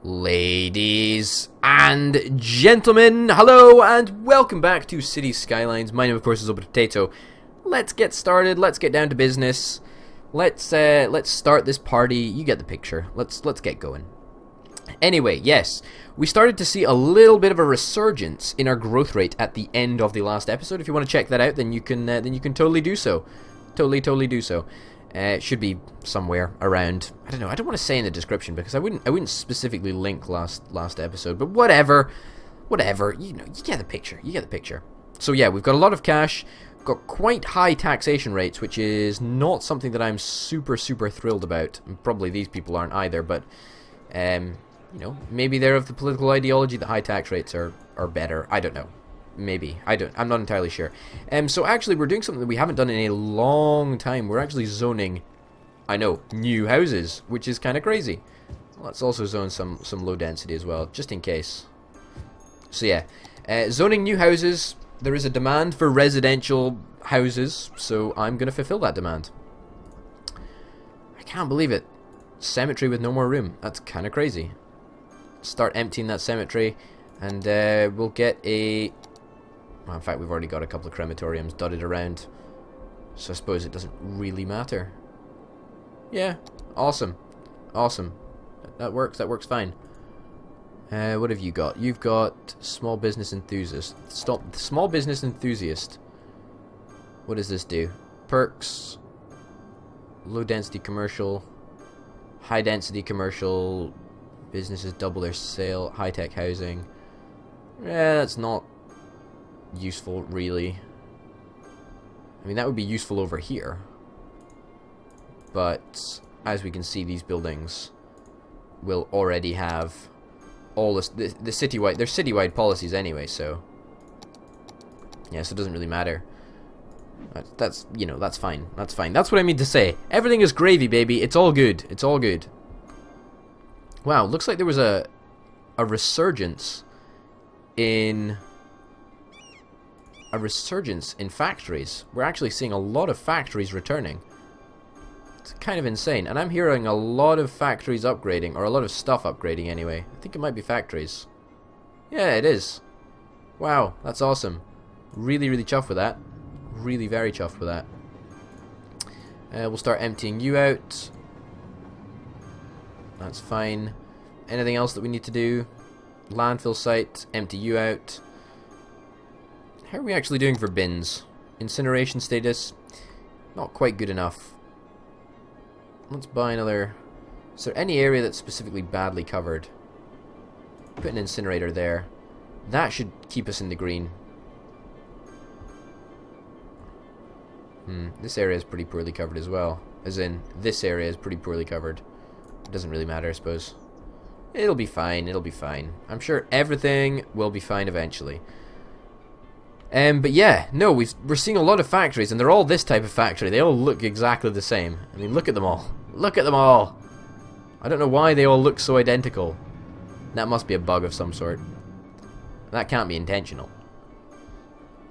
Ladies and gentlemen, hello and welcome back to City Skylines. My name, of course, is Orbital. Let's get started. Let's get down to business. Let's start this party. You get the picture. Let's get going. Anyway, yes, we started to see a little bit of a resurgence in our growth rate at the end of the last episode. If you want to check that out, then you can totally do so. Totally do so. It should be somewhere around. I don't know. I don't want to say in the description because I wouldn't specifically link last episode. But whatever. You know, you get the picture. You get the picture. So yeah, we've got a lot of cash. Got quite high taxation rates, which is not something that I'm super thrilled about. And probably these people aren't either. But you know, maybe they're of the political ideology that high tax rates are better. I don't know. Maybe. I'm not entirely sure. So actually we're doing something that we haven't done in a long time. We're actually zoning, I know, new houses, which is kind of crazy. Let's also zone some low density as well, just in case. So yeah, zoning new houses. There is a demand for residential houses, so I'm going to fulfill that demand. I can't believe it. Cemetery with no more room. That's kind of crazy. Start emptying that cemetery, and we'll get a... Well, in fact, we've already got a couple of crematoriums dotted around, so I suppose it doesn't really matter. Yeah, awesome. That works fine. What have you got? You've got small business enthusiast. Small business enthusiast. What does this do? Perks, low density commercial, high density commercial, businesses double their sale, high tech housing. Yeah, that's not useful, really. I mean, that would be useful over here, but as we can see, these buildings will already have all the citywide. They're citywide policies anyway, so yeah, so it doesn't really matter. That's you know, that's fine. That's fine. That's what I mean to say. Everything is gravy, baby. It's all good. It's all good. Wow, looks like there was a resurgence in factories. We're actually seeing a lot of factories returning. It's kind of insane. And I'm hearing a lot of factories upgrading, or a lot of stuff upgrading anyway. I think it might be factories. Yeah, it is. Wow, that's awesome. Really chuffed with that. Really very chuffed with that. We'll start emptying you out. That's fine. Anything else that we need to do? Landfill site, empty you out. How are we actually doing for bins? Incineration status, not quite good enough. Let's buy another. Is there any area that's specifically badly covered? Put an incinerator there. That should keep us in the green. This area is pretty poorly covered as well. As in, this area is pretty poorly covered. It doesn't really matter, I suppose. It'll be fine, it'll be fine. I'm sure everything will be fine eventually. But yeah, no, we're seeing a lot of factories, and they're all this type of factory. They all look exactly the same. I mean, look at them all. Look at them all! I don't know why they all look so identical. That must be a bug of some sort. That can't be intentional.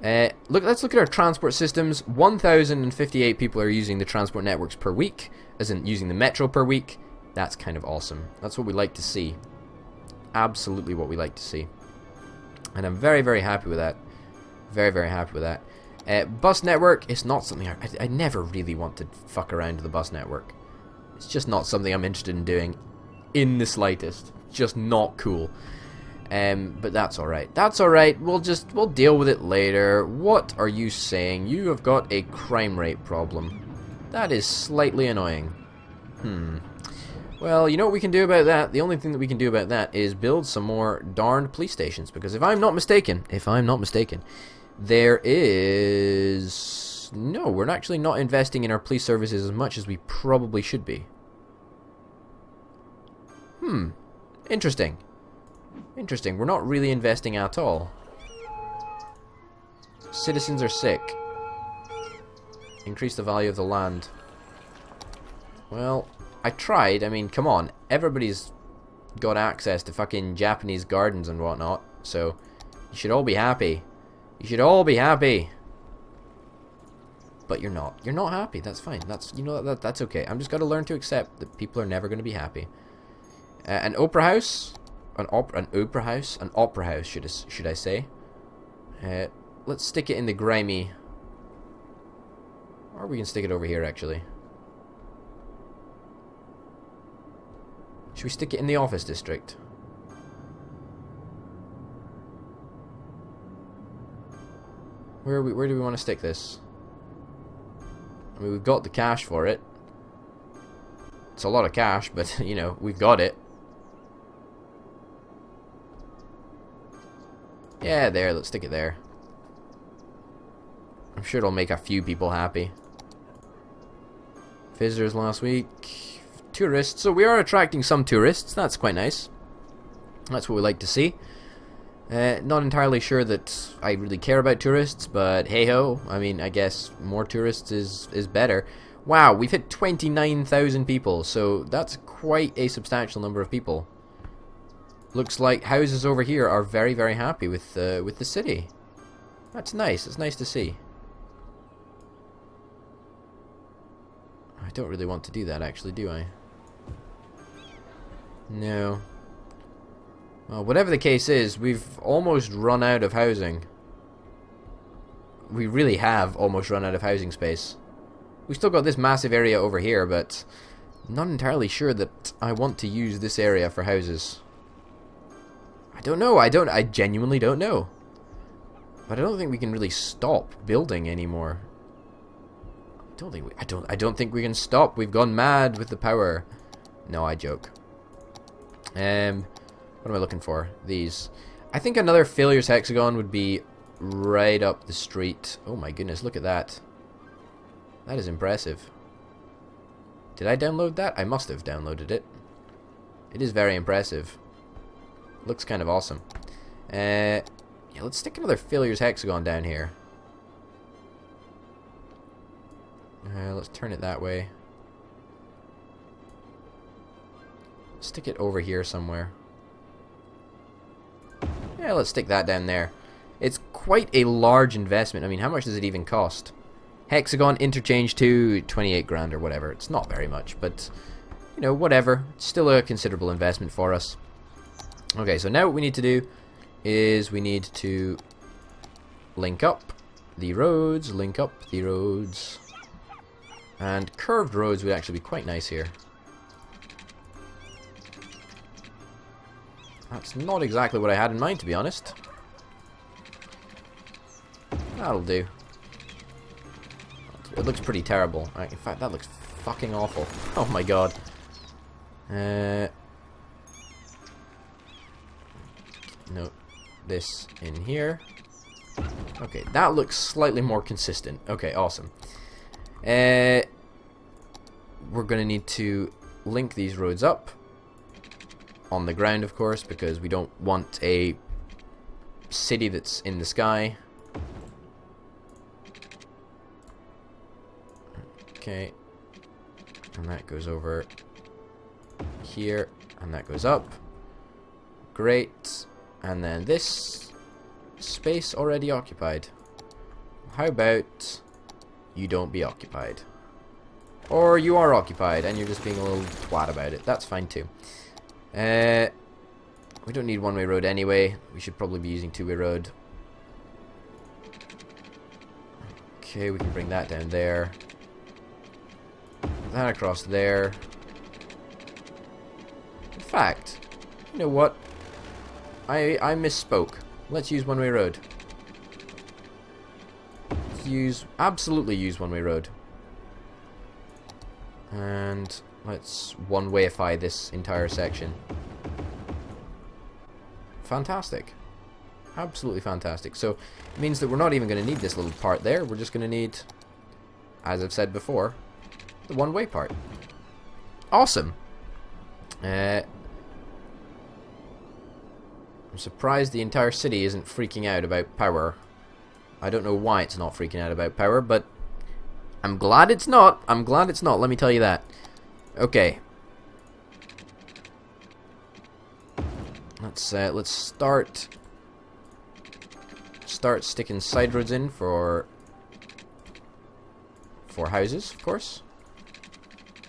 Let's look at our transport systems. 1,058 people are using the transport networks per week, as in using the metro per week. That's kind of awesome. That's what we like to see. Absolutely what we like to see. And I'm very happy with that. Very happy with that. Bus network is not something I never really want to fuck around with the bus network. It's just not something I'm interested in doing in the slightest. Just not cool. But that's alright. That's alright. We'll deal with it later. What are you saying? You have got a crime rate problem. That is slightly annoying. Well, you know what we can do about that? The only thing that we can do about that is build some more darned police stations, because if I'm not mistaken, there is... No, we're actually not investing in our police services as much as we probably should be. Interesting. We're not really investing at all. Citizens are sick. Increase the value of the land. Well, I tried. I mean, come on. Everybody's got access to fucking Japanese gardens and whatnot, so you should all be happy. You should all be happy. But you're not. You're not happy. That's fine. That's, you know, that's okay. I'm just got to learn to accept that people are never going to be happy. An opera house? an opera house, should I say? Let's stick it in the grimy. Or we can stick it over here, actually. Should we stick it in the office district? Where do we want to stick this? I mean, we've got the cash for it. It's a lot of cash, but, you know, we've got it. Yeah, there, let's stick it there. I'm sure it'll make a few people happy. Visitors last week. Tourists. So we are attracting some tourists. That's quite nice. That's what we like to see. Not entirely sure that I really care about tourists, but hey-ho. I mean, I guess more tourists is better. Wow, we've hit 29,000 people, so that's quite a substantial number of people. Looks like houses over here are very, very happy with the city. That's nice. It's nice to see. I don't really want to do that, actually, do I? No. Well, whatever the case is, we've almost run out of housing. We really have almost run out of housing space. We've still got this massive area over here, but I'm not entirely sure that I want to use this area for houses. I don't know. I genuinely don't know. But I don't think we can really stop building anymore. I don't think we can stop. We've gone mad with the power. No, I joke. What am I looking for? These. I think another failures hexagon would be right up the street. Oh my goodness, look at that. That is impressive. Did I download that? I must have downloaded it. It is very impressive. Looks kind of awesome. Yeah, let's stick another failures hexagon down here. Let's turn it that way. Stick it over here somewhere. Yeah, let's stick that down there. It's quite a large investment. I mean, how much does it even cost? Hexagon interchange to 28 grand or whatever. It's not very much, but, you know, whatever. It's still a considerable investment for us. Okay, so now what we need to do is we need to link up the roads, and curved roads would actually be quite nice here. That's not exactly what I had in mind, to be honest. That'll do. It looks pretty terrible. In fact, that looks fucking awful. Oh my god. No, this in here. Okay, that looks slightly more consistent. Okay, awesome. We're gonna need to link these roads up on the ground, of course, because we don't want a city that's in the sky. Okay, and that goes over here, and that goes up. Great. And then this space already occupied. How about you don't be occupied? Or you are occupied and you're just being a little twat about it. That's fine too. We don't need one-way road anyway. We should probably be using two-way road. Okay, we can bring that down there. That across there. In fact, you know what? I misspoke. Let's use one-way road. Let's absolutely use one-way road. And let's one-wayify this entire section. Fantastic. Absolutely fantastic. So, it means that we're not even going to need this little part there. We're just going to need, as I've said before, the one-way part. Awesome. I'm surprised the entire city isn't freaking out about power. I don't know why it's not freaking out about power, but I'm glad it's not. I'm glad it's not, let me tell you that. Okay. Let's start sticking side roads in for houses, of course.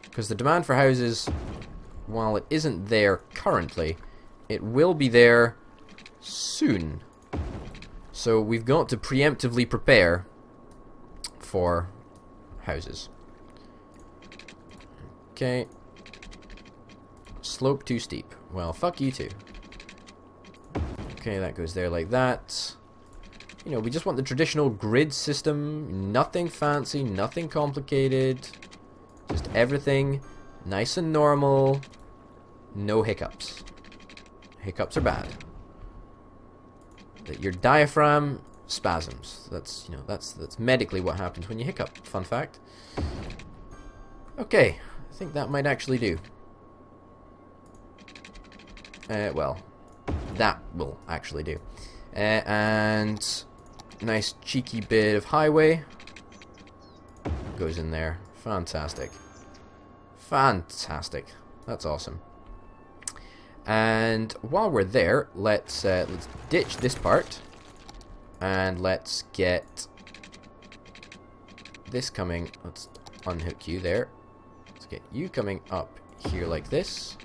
Because the demand for houses, while it isn't there currently, It will be there soon. So we've got to preemptively prepare for houses. Okay. Slope too steep. Well, fuck you too. Okay, that goes there like that. You know, we just want the traditional grid system. Nothing fancy, nothing complicated. Just everything nice and normal. No hiccups. Hiccups are bad. Your diaphragm spasms. That's, you know, that's medically what happens when you hiccup. Fun fact. Okay, I think that might actually do. Well, that will actually do. And nice cheeky bit of highway goes in there. Fantastic. Fantastic. That's awesome. And while we're there, let's ditch this part, and let's get this coming. Let's unhook you there. Let's get you coming up here like this,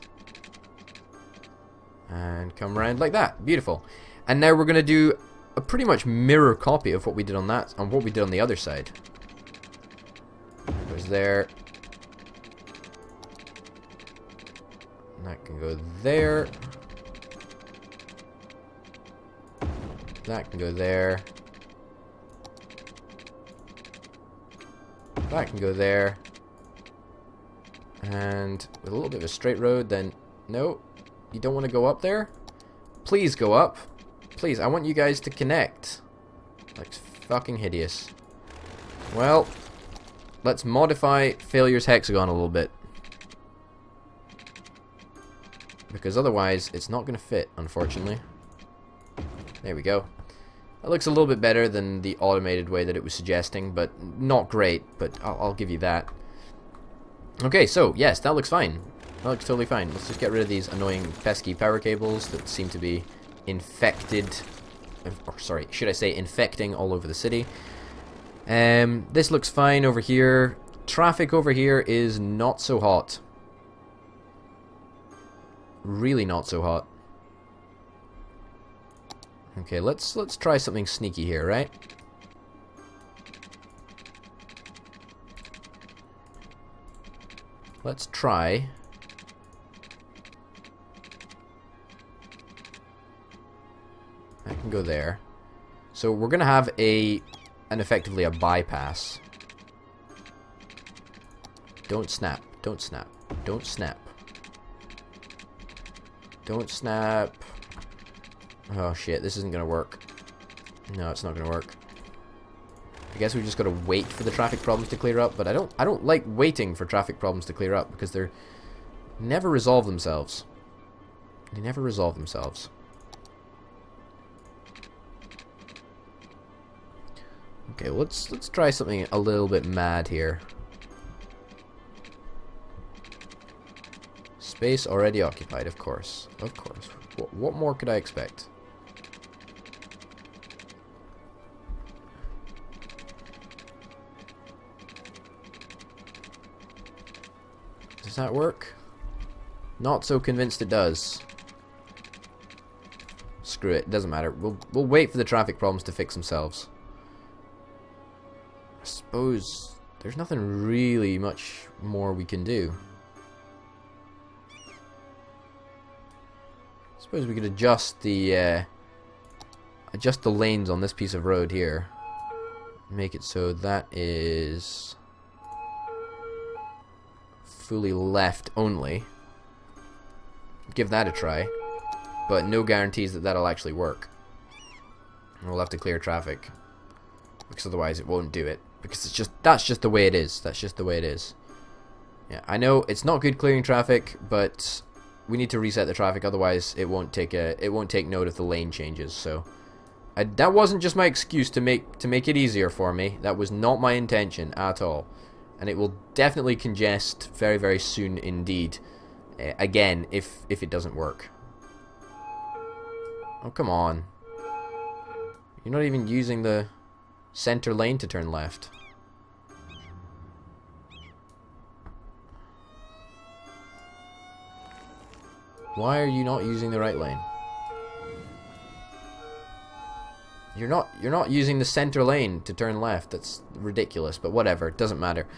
and come around like that. Beautiful. And now we're gonna do a pretty much mirror copy of what we did on that, on what we did on the other side. That goes there. That can go there. That can go there. That can go there. And with a little bit of a straight road, then no, you don't want to go up there? Please go up. Please, I want you guys to connect. That's fucking hideous. Well, let's modify Failure's hexagon a little bit. Because otherwise, it's not going to fit, unfortunately. There we go. That looks a little bit better than the automated way that it was suggesting, but not great, but I'll give you that. Okay, so, yes, that looks fine. That looks totally fine. Let's just get rid of these annoying, pesky power cables that seem to be infected, or sorry, should I say infecting all over the city. This looks fine over here. Traffic over here is not so hot. Really not so hot. Okay, let's try something sneaky here, right? Let's try. I can go there. So we're gonna have effectively a bypass. Don't snap. Don't snap. Don't snap. Don't snap. Oh shit, this isn't gonna work. No, it's not gonna work. I guess we just gotta wait for the traffic problems to clear up, but I don't like waiting for traffic problems to clear up because they're never resolve themselves. They never resolve themselves. Okay, let's try something a little bit mad here. Space already occupied, of course. Of course. What more could I expect? Does that work? Not so convinced it does. Screw it, doesn't matter. We'll wait for the traffic problems to fix themselves. I suppose there's nothing really much more we can do. Suppose we could adjust the lanes on this piece of road here. Make it so that is fully left only. Give that a try, but no guarantees that that'll actually work. And we'll have to clear traffic because otherwise it won't do it. Because that's just the way it is. That's just the way it is. Yeah, I know it's not good clearing traffic, but we need to reset the traffic, otherwise it won't take note of the lane changes. So that wasn't just my excuse to make it easier for me. That was not my intention at all, and it will definitely congest very, very soon indeed. Again, if it doesn't work. Oh, come on! You're not even using the center lane to turn left. Why are you not using the right lane? You're not using the center lane to turn left. That's ridiculous, but whatever. It doesn't matter.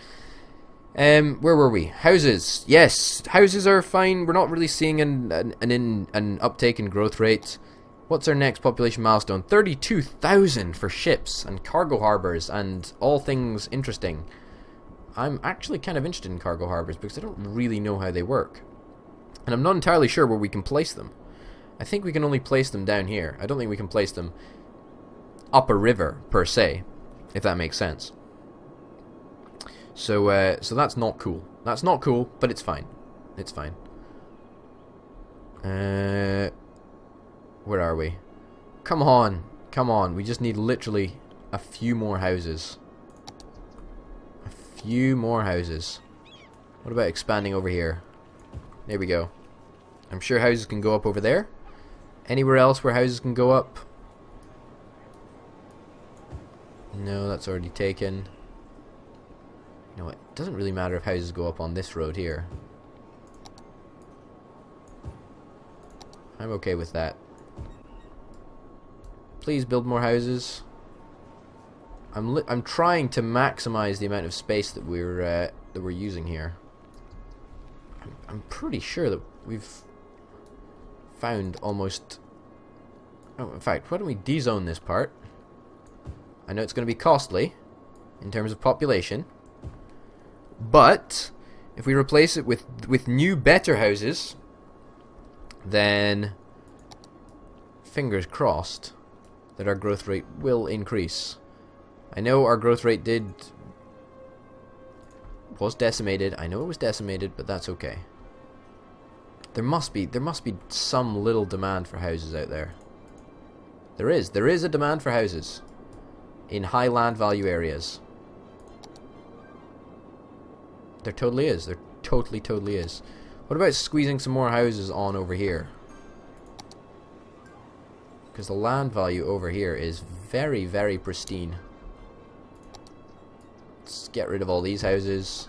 Where were we? Houses. Yes, houses are fine. We're not really seeing an uptake in growth rate. What's our next population milestone? 32,000 for ships and cargo harbors and all things interesting. I'm actually kind of interested in cargo harbors because I don't really know how they work. And I'm not entirely sure where we can place them. I think we can only place them down here. I don't think we can place them up a river, per se, if that makes sense. So that's not cool. That's not cool, but it's fine. It's fine. Where are we? Come on. Come on. We just need literally a few more houses. A few more houses. What about expanding over here? There we go. I'm sure houses can go up over there. Anywhere else where houses can go up? No, that's already taken. You know what? It doesn't really matter if houses go up on this road here. I'm okay with that. Please build more houses. I'm trying to maximize the amount of space that we're using here. I'm pretty sure that we've found almost. Oh, in fact, why don't we dezone this part? I know it's going to be costly in terms of population, but if we replace it with new, better houses, then fingers crossed that our growth rate will increase. I know our growth rate was decimated. I know it was decimated, but that's okay. There must be some little demand for houses out there. There is a demand for houses in high land value areas. There totally is. There totally is. What about squeezing some more houses on over here? Because the land value over here is very, very pristine. Let's get rid of all these houses.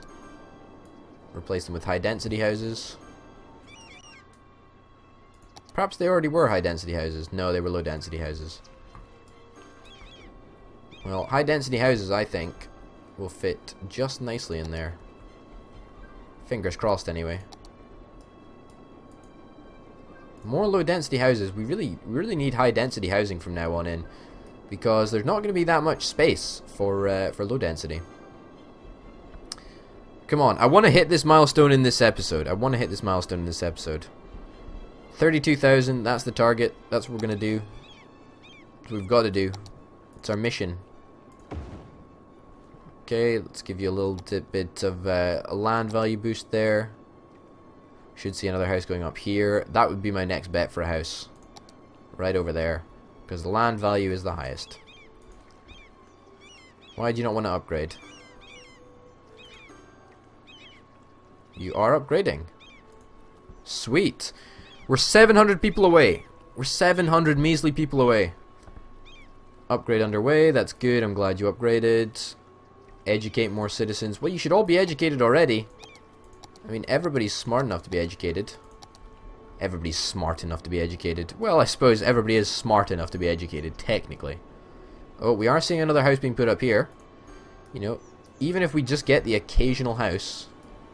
Replace them with high density houses. Perhaps they already were high density houses. No, they were low density houses. Well, high density houses, I think, will fit just nicely in there. Fingers crossed, anyway. More low density houses. We really need high density housing from now on in, because there's not going to be that much space for low density. Come on, I want to hit this milestone in this episode. 32,000, that's the target. That's what we're going to do. That's what we've got to do. It's our mission. Okay, let's give you a little bit of a land value boost there. Should see another house going up here. That would be my next bet for a house. Right over there. Because the land value is the highest. Why do you not want to upgrade? You are upgrading. Sweet. We're 700 people away. We're 700 measly people away. Upgrade underway. That's good. I'm glad you upgraded. Educate more citizens. Well, you should all be educated already. I mean, everybody's smart enough to be educated. Everybody's smart enough to be educated. Well, I suppose everybody is smart enough to be educated, technically. Oh, we are seeing another house being put up here. You know, even if we just get the occasional house.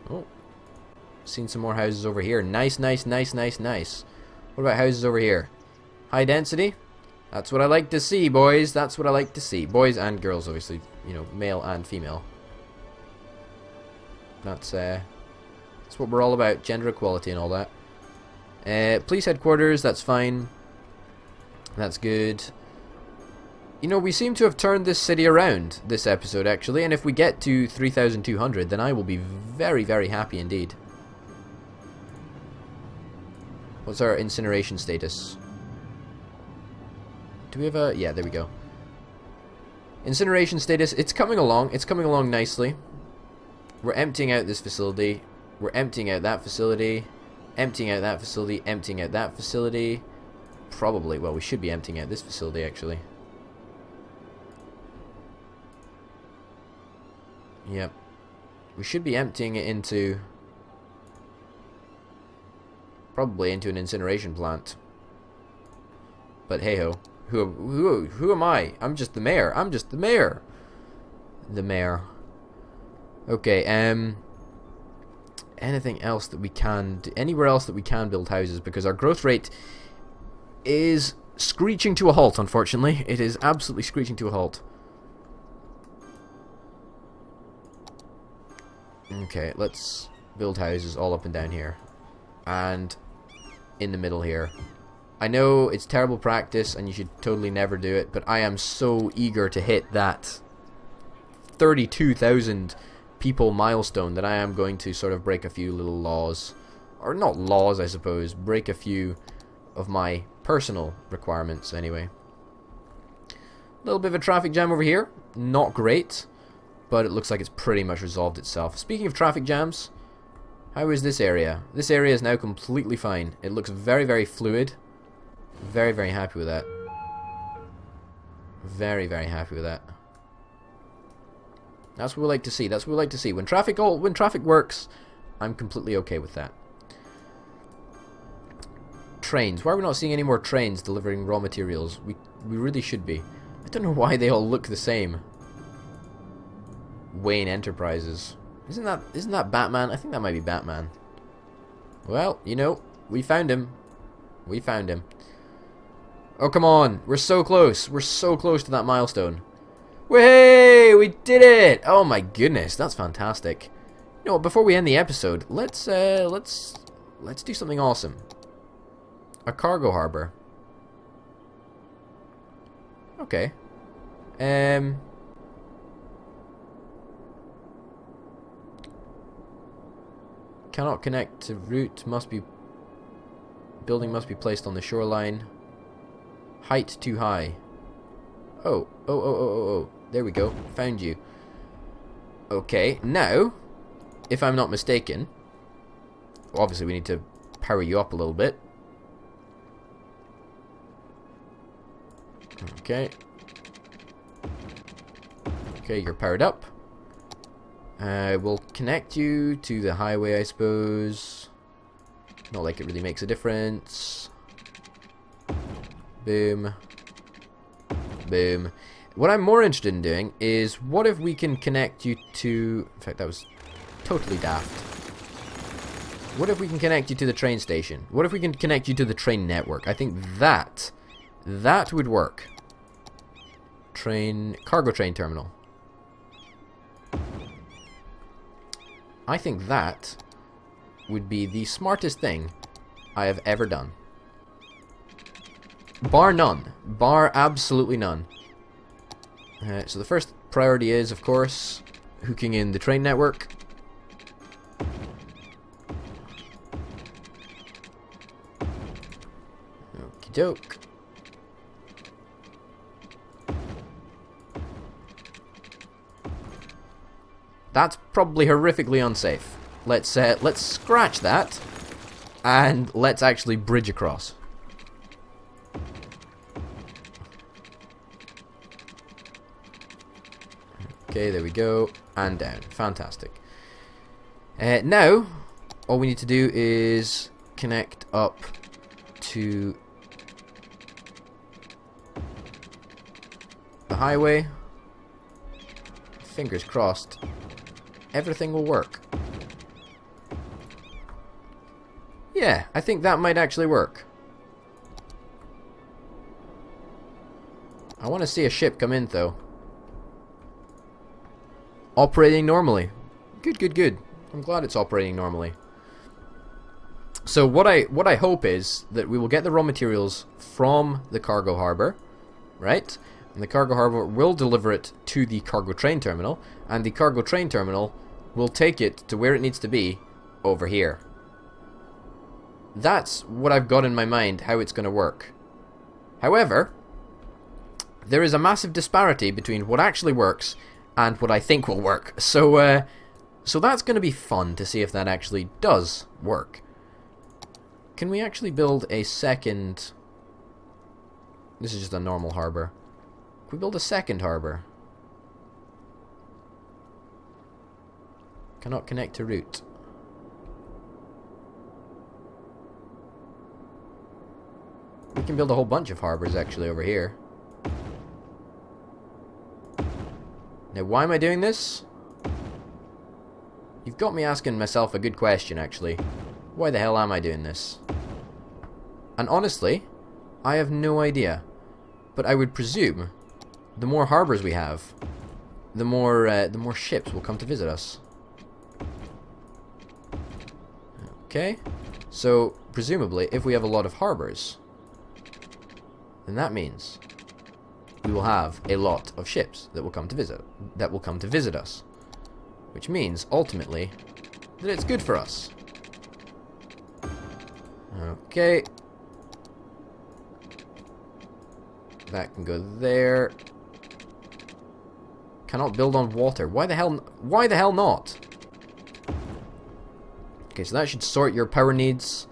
Oh, seen some more houses over here. Nice. What about houses over here? High density? That's what I like to see, boys. That's what I like to see. Boys and girls, obviously. You know, male and female. That's what we're all about. Gender equality and all that. Police headquarters, that's fine. That's good. You know, we seem to have turned this city around this episode, actually. And if we get to 3,200, then I will be very, very happy indeed. What's our incineration status? Do we have a... Yeah, there we go. Incineration status, it's coming along. It's coming along nicely. We're emptying out this facility. We're emptying out that facility. Emptying out that facility. Emptying out that facility. Probably. Well, we should be emptying out this facility, actually. Yep. We should be emptying it into... Probably into an incineration plant. But hey ho. Who am I? I'm just the mayor. I'm just the mayor. The mayor. Okay, anything else that we can do, anywhere else that we can build houses, because our growth rate is screeching to a halt, unfortunately. It is absolutely screeching to a halt. Okay, let's build houses all up and down here. And in the middle here. I know it's terrible practice and you should totally never do it, but I am so eager to hit that 32,000 people milestone that I am going to sort of break a few little laws. Or not laws, I suppose. Break a few of my personal requirements, anyway. A little bit of a traffic jam over here. Not great, but it looks like it's pretty much resolved itself. Speaking of traffic jams, how is this area? This area is now completely fine. It looks very, very fluid. Very, very happy with that. Very, very happy with that. That's what we like to see. That's what we like to see. When traffic works, I'm completely okay with that. Trains. Why are we not seeing any more trains delivering raw materials? We really should be. I don't know why they all look the same. Wayne Enterprises. Isn't that Batman? I think that might be Batman. Well, you know, we found him. We found him. Oh, come on. We're so close. We're so close to that milestone. Way! We did it! Oh my goodness, that's fantastic. You know what, before we end the episode, let's do something awesome. A cargo harbor. Okay. Cannot connect to route, building must be placed on the shoreline. Height too high. Oh. There we go. Found you. Okay, now, if I'm not mistaken, obviously we need to power you up a little bit. Okay. Okay, you're powered up. We'll connect you to the highway, I suppose. Not like it really makes a difference. Boom. Boom. What I'm more interested in doing is, what if we can connect you to... In fact, that was totally daft. What if we can connect you to the train station? What if we can connect you to the train network? I think that would work. Cargo train terminal. I think that would be the smartest thing I have ever done. Bar none. Bar absolutely none. So the first priority is, of course, hooking in the train network. Okie doke. That's probably horrifically unsafe. Let's scratch that, and let's actually bridge across. Okay, there we go, and down. Fantastic. Now, all we need to do is connect up to the highway. Fingers crossed. Everything will work. Yeah, I think that might actually work. I want to see a ship come in, though. Operating normally. Good. I'm glad it's operating normally. So what I hope is that we will get the raw materials from the cargo harbor, right? And the cargo harbor will deliver it to the cargo train terminal, and the cargo train terminal will take it to where it needs to be, over here. That's what I've got in my mind, how it's going to work. However, there is a massive disparity between what actually works and what I think will work. So that's going to be fun to see if that actually does work. Can we actually build a second... This is just a normal harbor. Can we build a second harbor? Cannot connect to route. can build a whole bunch of harbours actually over here. Now, why am I doing this? You've got me asking myself a good question, actually. Why the hell am I doing this? And honestly, I have no idea. But I would presume the more harbours we have, the more ships will come to visit us. Okay, so presumably, if we have a lot of harbours, then that means we will have a lot of ships that will come to visit us, which means ultimately that it's good for us. Okay, that can go there. Cannot build on water. Why the hell not? Okay, so that should sort your power needs.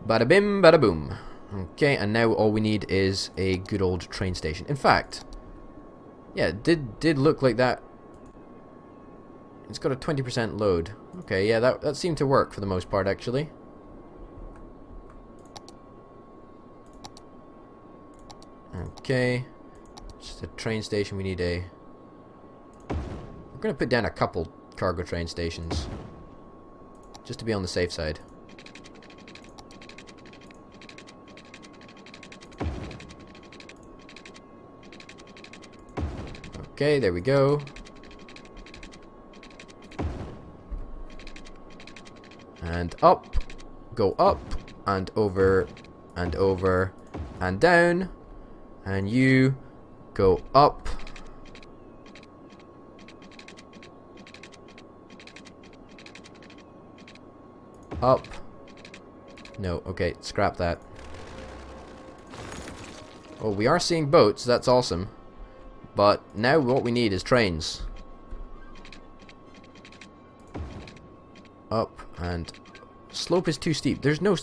Bada bim, bada boom. Okay, and now all we need is a good old train station. In fact, yeah, it did look like that. It's got a 20% load. Okay, yeah, that seemed to work for the most part, actually. Okay, just a train station. We need a... We're going to put down a couple cargo train stations, just to be on the safe side. Okay, there we go. And up, go up, and over, and over, and down. And you go up. Up. No, okay, scrap that. Oh, we are seeing boats, that's awesome. But now what we need is trains. Up and slope is too steep. There's no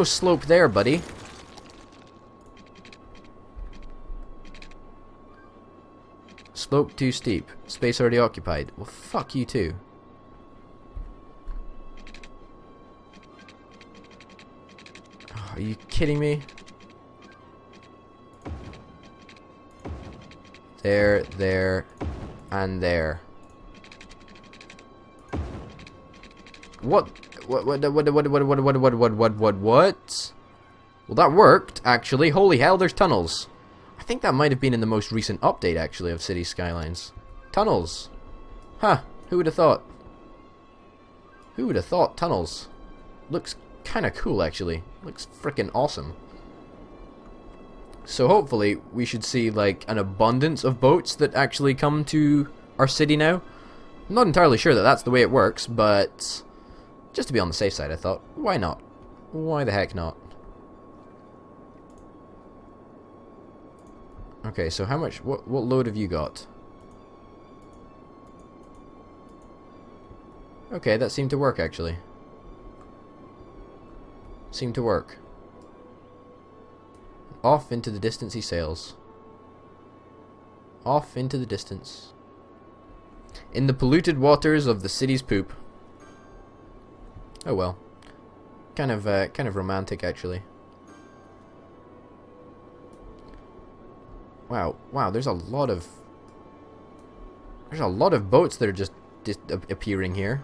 slope there, buddy. Slope too steep. Space already occupied. Well, fuck you too. Oh, are you kidding me? There, there, and there. What? What? Well, that worked, actually. Holy hell, there's tunnels. I think that might have been in the most recent update, actually, of City Skylines. Tunnels. Huh, who would have thought? Who would have thought tunnels? Looks kind of cool, actually. Looks freaking awesome. So hopefully we should see like an abundance of boats that actually come to our city now. I'm not entirely sure that that's the way it works, but just to be on the safe side, I thought, why not? Why the heck not? Okay, so how much, what load have you got? Okay, that seemed to work, actually. Seemed to work. Off into the distance he sails. Off into the distance. In the polluted waters of the city's poop. Oh well. Kind of romantic, actually. Wow, there's a lot of boats that are just appearing here.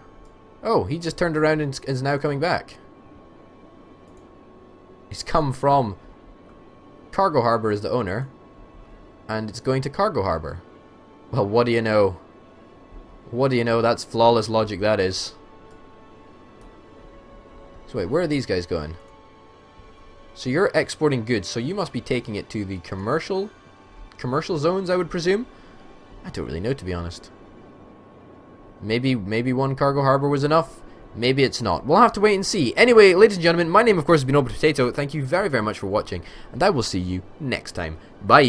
Oh, he just turned around and is now coming back. He's come from Cargo Harbour as the owner, and it's going to Cargo Harbour. Well, what do you know? What do you know? That's flawless logic, that is. So wait, where are these guys going? So you're exporting goods, so you must be taking it to the commercial zones, I would presume. I don't really know, to be honest. Maybe one cargo harbour was enough. Maybe it's not. We'll have to wait and see. Anyway, ladies and gentlemen, my name, of course, has been Orbital. Thank you very, very much for watching, and I will see you next time. Bye.